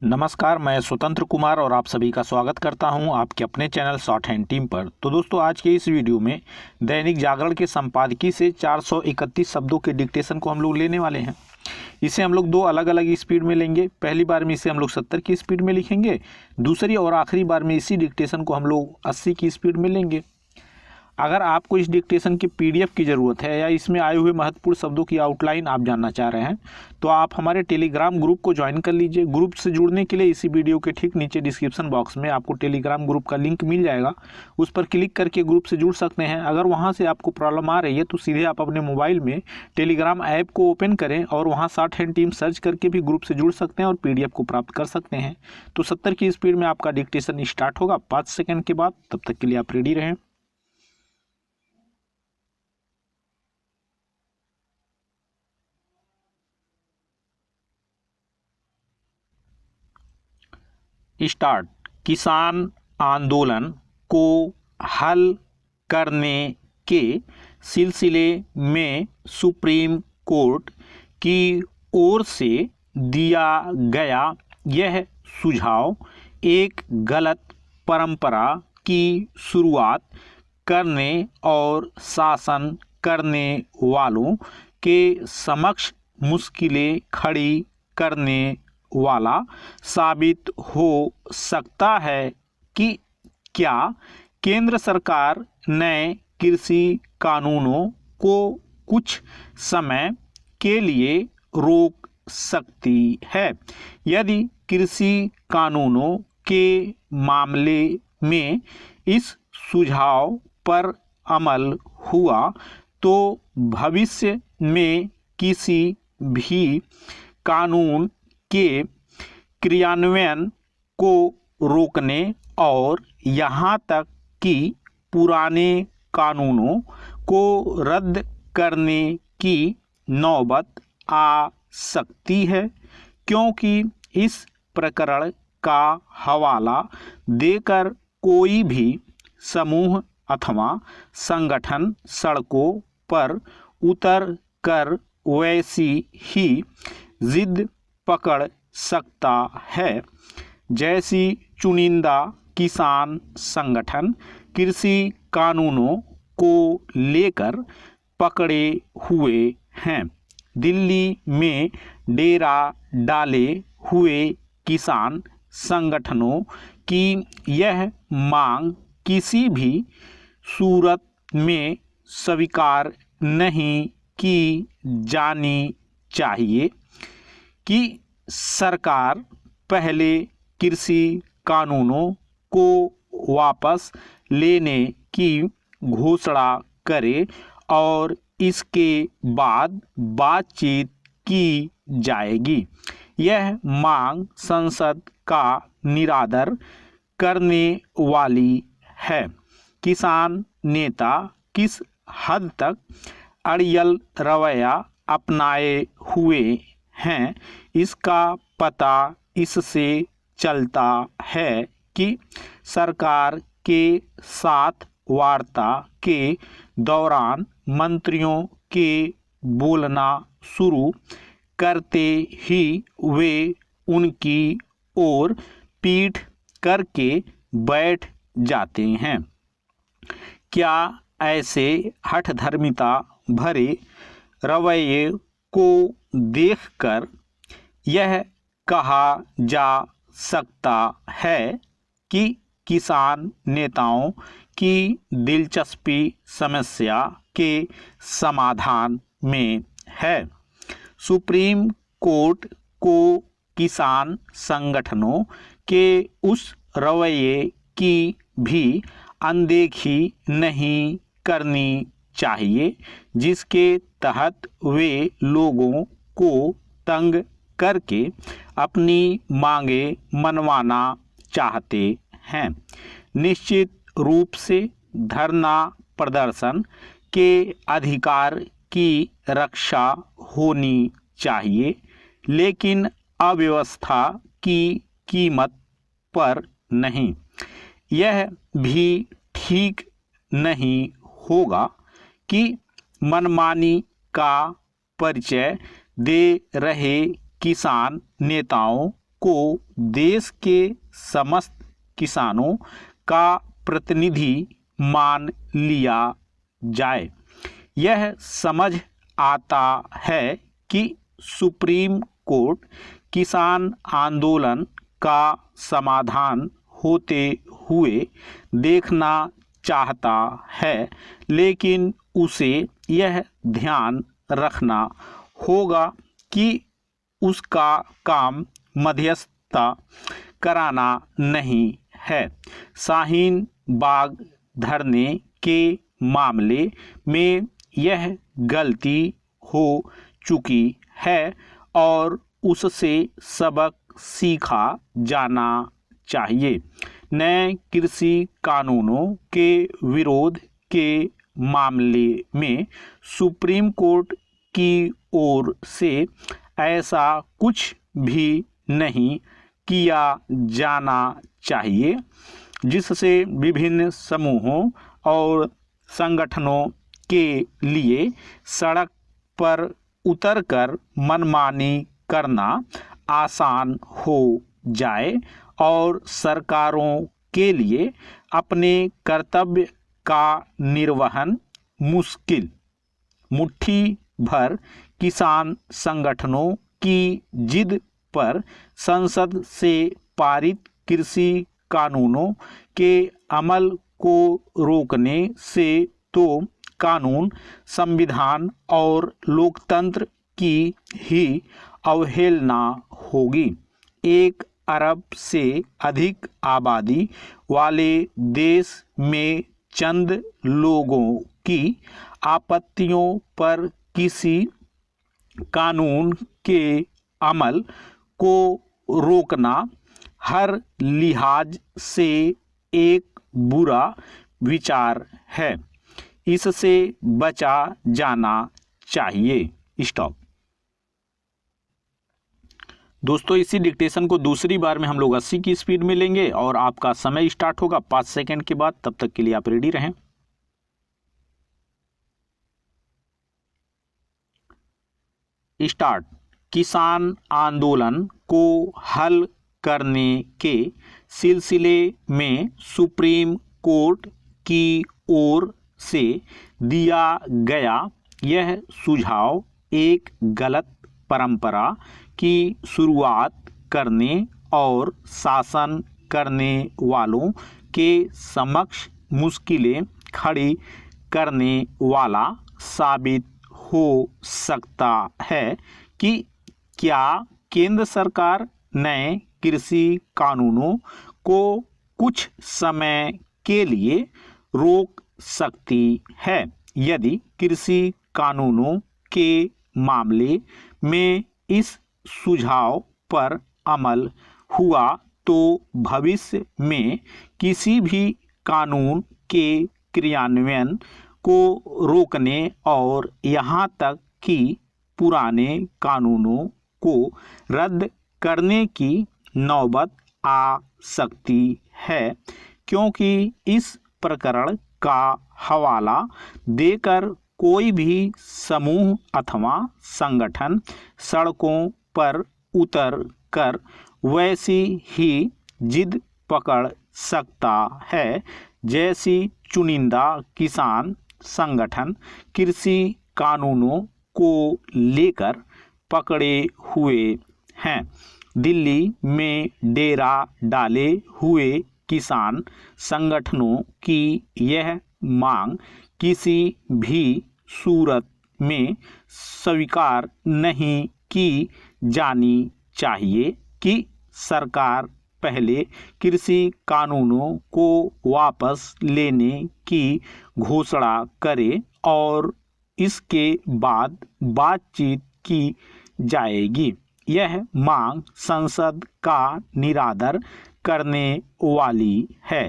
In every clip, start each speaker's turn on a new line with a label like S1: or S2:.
S1: नमस्कार, मैं स्वतंत्र कुमार और आप सभी का स्वागत करता हूं आपके अपने चैनल शॉर्ट हैंड टीम पर। तो दोस्तों, आज के इस वीडियो में दैनिक जागरण के संपादकीय से 431 शब्दों के डिक्टेशन को हम लोग लेने वाले हैं। इसे हम लोग दो अलग अलग स्पीड में लेंगे। पहली बार में इसे हम लोग 70 की स्पीड में लिखेंगे, दूसरी और आखिरी बार में इसी डिक्टेशन को हम लोग 80 की स्पीड में लेंगे। अगर आपको इस डिक्टेशन की पीडीएफ की ज़रूरत है या इसमें आए हुए महत्वपूर्ण शब्दों की आउटलाइन आप जानना चाह रहे हैं तो आप हमारे टेलीग्राम ग्रुप को ज्वाइन कर लीजिए। ग्रुप से जुड़ने के लिए इसी वीडियो के ठीक नीचे डिस्क्रिप्शन बॉक्स में आपको टेलीग्राम ग्रुप का लिंक मिल जाएगा। उस पर क्लिक करके ग्रुप से जुड़ सकते हैं। अगर वहाँ से आपको प्रॉब्लम आ रही है तो सीधे आप अपने मोबाइल में टेलीग्राम ऐप को ओपन करें और वहाँ शॉर्ट हैंड टीम सर्च करके भी ग्रुप से जुड़ सकते हैं और पीडीएफ को प्राप्त कर सकते हैं। तो 70 की स्पीड में आपका डिक्टेशन स्टार्ट होगा 5 सेकेंड के बाद। तब तक के लिए आप रेडी रहें। स्टार्ट। किसान आंदोलन को हल करने के सिलसिले में सुप्रीम कोर्ट की ओर से दिया गया यह सुझाव एक गलत परंपरा की शुरुआत करने और शासन करने वालों के समक्ष मुश्किलें खड़ी करने वाला साबित हो सकता है कि क्या केंद्र सरकार नए कृषि कानूनों को कुछ समय के लिए रोक सकती है। यदि कृषि कानूनों के मामले में इस सुझाव पर अमल हुआ तो भविष्य में किसी भी कानून के क्रियान्वयन को रोकने और यहाँ तक कि पुराने कानूनों को रद्द करने की नौबत आ सकती है, क्योंकि इस प्रकरण का हवाला देकर कोई भी समूह अथवा संगठन सड़कों पर उतर कर वैसी ही जिद पकड़ सकता है जैसी चुनिंदा किसान संगठन कृषि कानूनों को लेकर पकड़े हुए हैं। दिल्ली में डेरा डाले हुए किसान संगठनों की यह मांग किसी भी सूरत में स्वीकार नहीं की जानी चाहिए कि सरकार पहले कृषि कानूनों को वापस लेने की घोषणा करे और इसके बाद बातचीत की जाएगी। यह मांग संसद का निरादर करने वाली है। किसान नेता किस हद तक अड़ियल रवैया अपनाए हुए हैं, इसका पता इससे चलता है कि सरकार के साथ वार्ता के दौरान मंत्रियों के बोलना शुरू करते ही वे उनकी ओर पीठ करके बैठ जाते हैं। क्या ऐसे हठधर्मिता भरे रवैये को देखकर यह कहा जा सकता है कि किसान नेताओं की दिलचस्पी समस्या के समाधान में है? सुप्रीम कोर्ट को किसान संगठनों के उस रवैये की भी अनदेखी नहीं करनी चाहिए जिसके तहत वे लोगों को तंग करके अपनी मांगे मनवाना चाहते हैं। निश्चित रूप से धरना प्रदर्शन के अधिकार की रक्षा होनी चाहिए, लेकिन अव्यवस्था की कीमत पर नहीं। यह भी ठीक नहीं होगा कि मनमानी का परिचय दे रहे किसान नेताओं को देश के समस्त किसानों का प्रतिनिधि मान लिया जाए। यह समझ आता है कि सुप्रीम कोर्ट किसान आंदोलन का समाधान होते हुए देखना चाहता है, लेकिन उसे यह ध्यान रखना होगा कि उसका काम मध्यस्थता कराना नहीं है। शाहीन बाग धरने के मामले में यह गलती हो चुकी है और उससे सबक सीखा जाना चाहिए। नए कृषि कानूनों के विरोध के मामले में सुप्रीम कोर्ट की ओर से ऐसा कुछ भी नहीं किया जाना चाहिए जिससे विभिन्न समूहों और संगठनों के लिए सड़क पर उतरकर मनमानी करना आसान हो जाए और सरकारों के लिए अपने कर्तव्य का निर्वहन मुश्किल। मुट्ठी भर किसान संगठनों की जिद पर संसद से पारित कृषि कानूनों के अमल को रोकने से तो कानून, संविधान और लोकतंत्र की ही अवहेलना होगी। 1 अरब से अधिक आबादी वाले देश में चंद लोगों की आपत्तियों पर किसी कानून के अमल को रोकना हर लिहाज से एक बुरा विचार है। इससे बचा जाना चाहिए। स्टॉप। दोस्तों, इसी डिक्टेशन को दूसरी बार में हम लोग 80 की स्पीड में लेंगे और आपका समय स्टार्ट होगा 5 सेकंड के बाद। तब तक के लिए आप रेडी रहें। स्टार्ट। किसान आंदोलन को हल करने के सिलसिले में सुप्रीम कोर्ट की ओर से दिया गया यह सुझाव एक गलत परंपरा की शुरुआत करने और शासन करने वालों के समक्ष मुश्किलें खड़ी करने वाला साबित हो सकता है कि क्या केंद्र सरकार नए कृषि कानूनों को कुछ समय के लिए रोक सकती है। यदि कृषि कानूनों के मामले में इस सुझाव पर अमल हुआ तो भविष्य में किसी भी कानून के क्रियान्वयन को रोकने और यहाँ तक कि पुराने कानूनों को रद्द करने की नौबत आ सकती है, क्योंकि इस प्रकरण का हवाला देकर कोई भी समूह अथवा संगठन सड़कों पर उतर कर वैसी ही जिद पकड़ सकता है जैसी चुनिंदा किसान संगठन कृषि कानूनों को लेकर पकड़े हुए हैं। दिल्ली में डेरा डाले हुए किसान संगठनों की यह मांग किसी भी सूरत में स्वीकार नहीं की जानी चाहिए कि सरकार पहले कृषि कानूनों को वापस लेने की घोषणा करे और इसके बाद बातचीत की जाएगी। यह मांग संसद का निरादर करने वाली है।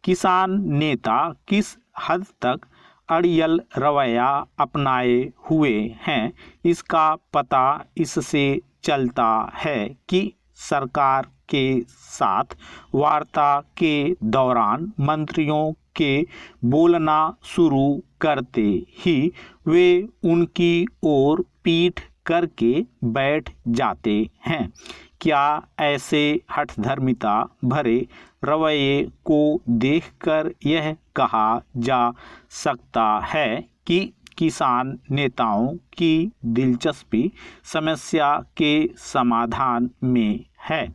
S1: किसान नेता किस हद तक अड़ियल रवैया अपनाए हुए हैं, इसका पता इससे चलता है कि सरकार के साथ वार्ता के दौरान मंत्रियों के बोलना शुरू करते ही वे उनकी ओर पीठ करके बैठ जाते हैं। क्या ऐसे हठधर्मिता भरे रवैये को देखकर यह कहा जा सकता है कि किसान नेताओं की दिलचस्पी समस्या के समाधान में है?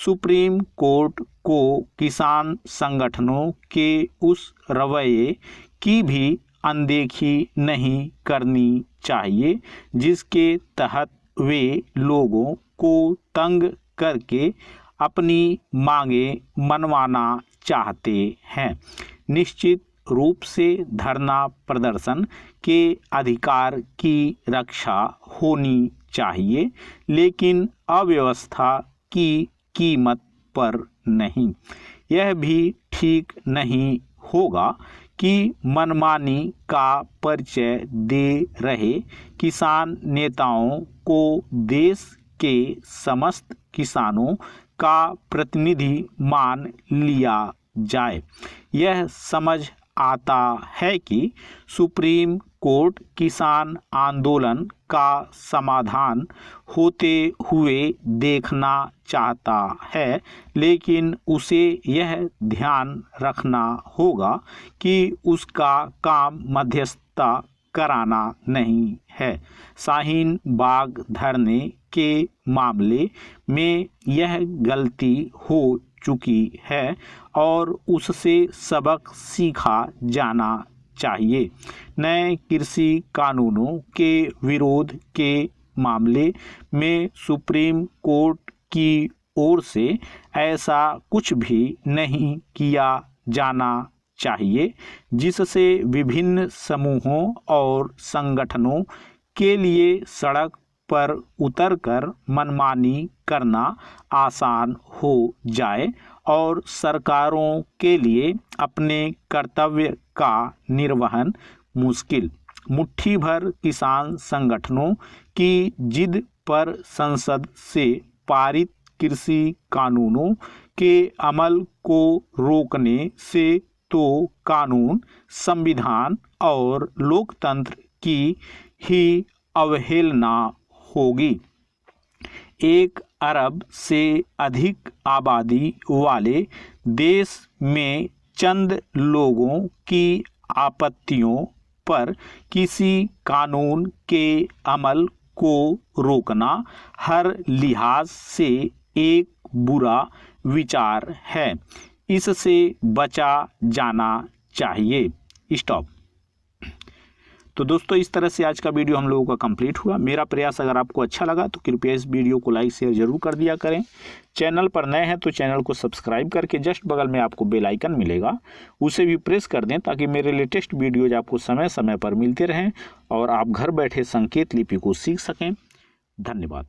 S1: सुप्रीम कोर्ट को किसान संगठनों के उस रवैये की भी अनदेखी नहीं करनी चाहिए जिसके तहत वे लोगों को तंग करके अपनी मांगे मनवाना चाहते हैं। निश्चित रूप से धरना प्रदर्शन के अधिकार की रक्षा होनी चाहिए, लेकिन अव्यवस्था की कीमत पर नहीं। यह भी ठीक नहीं होगा कि मनमानी का परिचय दे रहे किसान नेताओं को देश के समस्त किसानों का प्रतिनिधि मान लिया जाए। यह समझ आता है कि सुप्रीम कोर्ट किसान आंदोलन का समाधान होते हुए देखना चाहता है, लेकिन उसे यह ध्यान रखना होगा कि उसका काम मध्यस्थता कराना नहीं है। शाहीन बाग धरने के मामले में यह गलती हो चुकी है और उससे सबक सीखा जाना चाहिए। नए कृषि कानूनों के विरोध के मामले में सुप्रीम कोर्ट की ओर से ऐसा कुछ भी नहीं किया जाना चाहिए जिससे विभिन्न समूहों और संगठनों के लिए सड़क पर उतरकर मनमानी करना आसान हो जाए और सरकारों के लिए अपने कर्तव्य का निर्वहन मुश्किल। मुट्ठी भर किसान संगठनों की जिद पर संसद से पारित कृषि कानूनों के अमल को रोकने से तो कानून, संविधान और लोकतंत्र की ही अवहेलना होगी। 1 अरब से अधिक आबादी वाले देश में चंद लोगों की आपत्तियों पर किसी कानून के अमल को रोकना हर लिहाज से एक बुरा विचार है। इससे बचा जाना चाहिए। स्टॉप। तो दोस्तों, इस तरह से आज का वीडियो हम लोगों का कंप्लीट हुआ। मेरा प्रयास अगर आपको अच्छा लगा तो कृपया इस वीडियो को लाइक शेयर जरूर कर दिया करें। चैनल पर नए हैं तो चैनल को सब्सक्राइब करके जस्ट बगल में आपको बेल आइकन मिलेगा, उसे भी प्रेस कर दें ताकि मेरे लेटेस्ट वीडियोज आपको समय समय पर मिलते रहें और आप घर बैठे संकेत लिपि को सीख सकें। धन्यवाद।